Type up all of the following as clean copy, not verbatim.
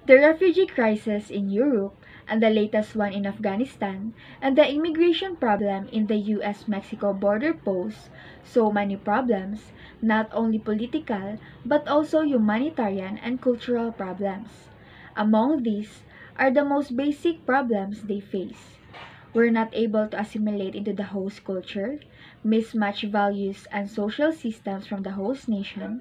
The refugee crisis in Europe, and the latest one in Afghanistan, and the immigration problem in the US-Mexico border pose so many problems, not only political, but also humanitarian and cultural problems. Among these are the most basic problems they face. We're not able to assimilate into the host culture, mismatch values and social systems from the host nation,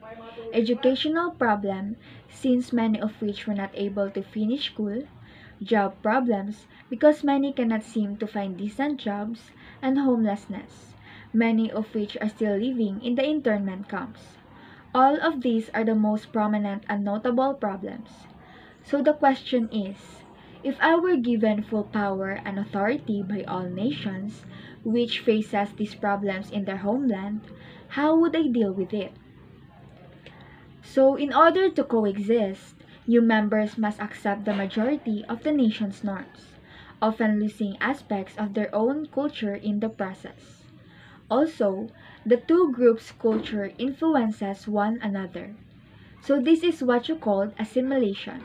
educational problem, since many of which were not able to finish school, job problems, because many cannot seem to find decent jobs, and homelessness, many of which are still living in the internment camps. All of these are the most prominent and notable problems. So the question is, if I were given full power and authority by all nations, which faces these problems in their homeland, how would I deal with it? So in order to coexist, new members must accept the majority of the nation's norms, often losing aspects of their own culture in the process. Also, the two groups' culture influences one another. So this is what you call assimilation.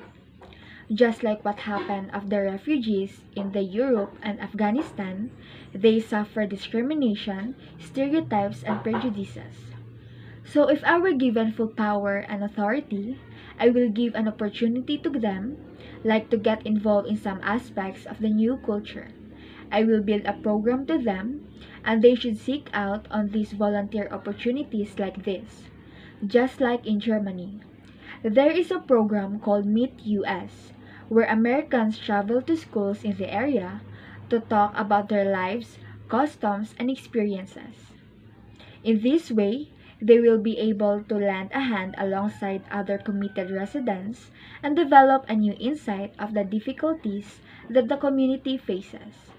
Just like what happened of the refugees in the Europe and Afghanistan, they suffer discrimination, stereotypes, and prejudices. So if I were given full power and authority, I will give an opportunity to them, like to get involved in some aspects of the new culture. I will build a program to them, and they should seek out on these volunteer opportunities like this. Just like in Germany, there is a program called Meet US, where Americans travel to schools in the area to talk about their lives, customs, and experiences. In this way, they will be able to lend a hand alongside other committed residents and develop a new insight of the difficulties that the community faces.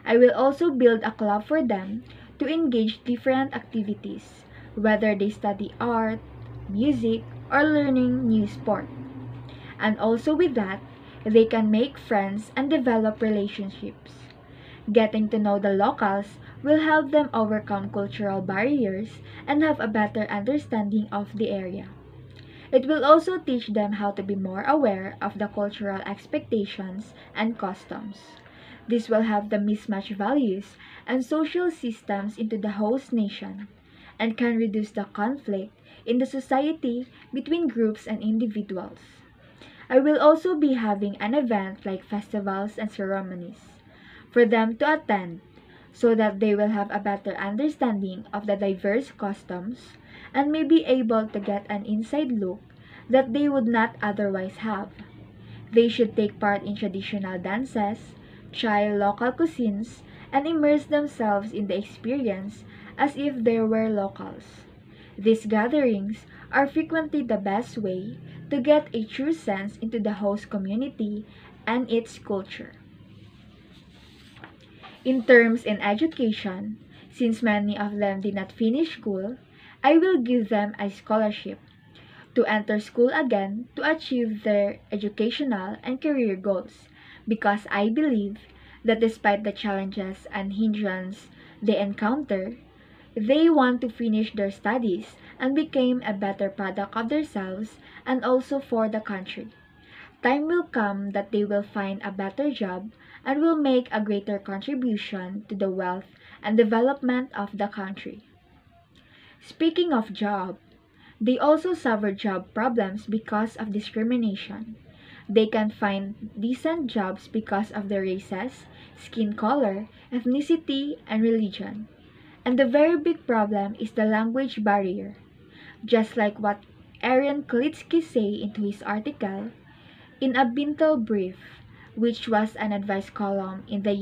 I will also build a club for them to engage different activities, whether they study art, music, or learning new sport. And also with that, they can make friends and develop relationships. Getting to know the locals will help them overcome cultural barriers and have a better understanding of the area. It will also teach them how to be more aware of the cultural expectations and customs. This will help them mismatch values and social systems into the host nation and can reduce the conflict in the society between groups and individuals. I will also be having an event like festivals and ceremonies for them to attend so that they will have a better understanding of the diverse customs and may be able to get an inside look that they would not otherwise have. They should take part in traditional dances, try local cuisines, and immerse themselves in the experience as if they were locals. These gatherings are frequently the best way to get a true sense into the host community and its culture. In terms in education, since many of them did not finish school, I will give them a scholarship to enter school again to achieve their educational and career goals because I believe that despite the challenges and hindrances they encounter, they want to finish their studies and become a better product of themselves and also for the country. Time will come that they will find a better job and will make a greater contribution to the wealth and development of the country. Speaking of job, they also suffer job problems because of discrimination. They can find decent jobs because of their races, skin color, ethnicity, and religion. And the very big problem is the language barrier. Just like what Aaron Klitsky say into his article, in a Bintel brief, which was an advice column in the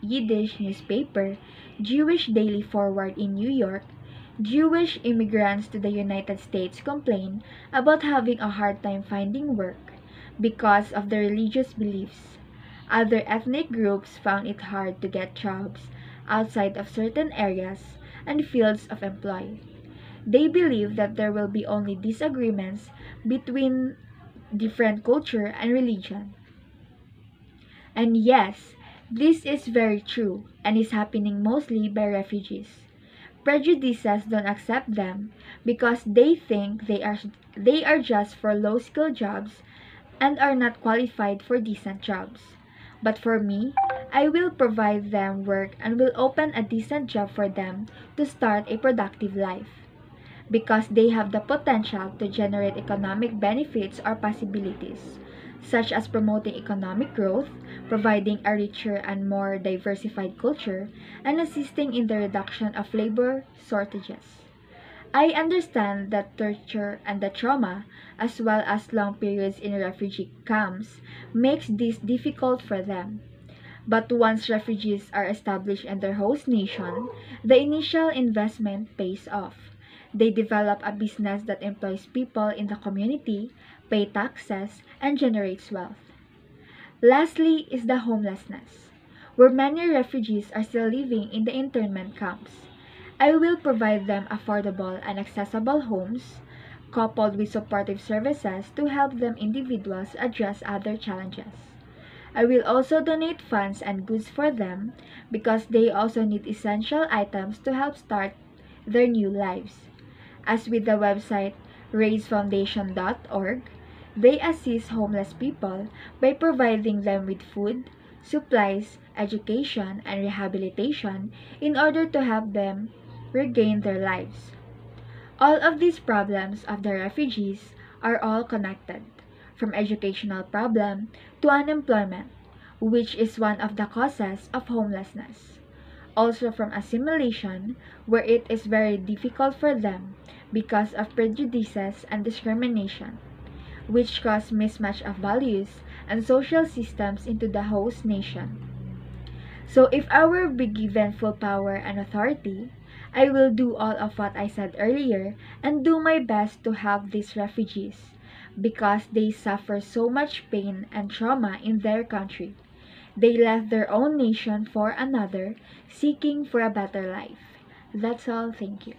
Yiddish newspaper Jewish Daily Forward in New York, Jewish immigrants to the United States complain about having a hard time finding work because of their religious beliefs. Other ethnic groups found it hard to get jobs outside of certain areas and fields of employ. They believe that there will be only disagreements between different culture and religion. And yes, this is very true and is happening mostly by refugees. Prejudices don't accept them because they think they are just for low-skilled jobs and are not qualified for decent jobs. But for me, I will provide them work and will open a decent job for them to start a productive life, because they have the potential to generate economic benefits or possibilities, such as promoting economic growth, providing a richer and more diversified culture, and assisting in the reduction of labor shortages. I understand that torture and the trauma, as well as long periods in refugee camps, makes this difficult for them. But once refugees are established in their host nation, the initial investment pays off. They develop a business that employs people in the community, pay taxes, and generates wealth. Lastly is the homelessness, where many refugees are still living in the internment camps. I will provide them affordable and accessible homes, coupled with supportive services to help them individuals address other challenges. I will also donate funds and goods for them because they also need essential items to help start their new lives. As with the website raisefoundation.org, they assist homeless people by providing them with food, supplies, education, and rehabilitation in order to help them regain their lives. All of these problems of the refugees are all connected, from educational problem to unemployment, which is one of the causes of homelessness. Also from assimilation, where it is very difficult for them because of prejudices and discrimination, which cause mismatch of values and social systems into the host nation. So if I were be given full power and authority, I will do all of what I said earlier and do my best to help these refugees because they suffer so much pain and trauma in their country. They left their own nation for another, seeking for a better life. That's all. Thank you.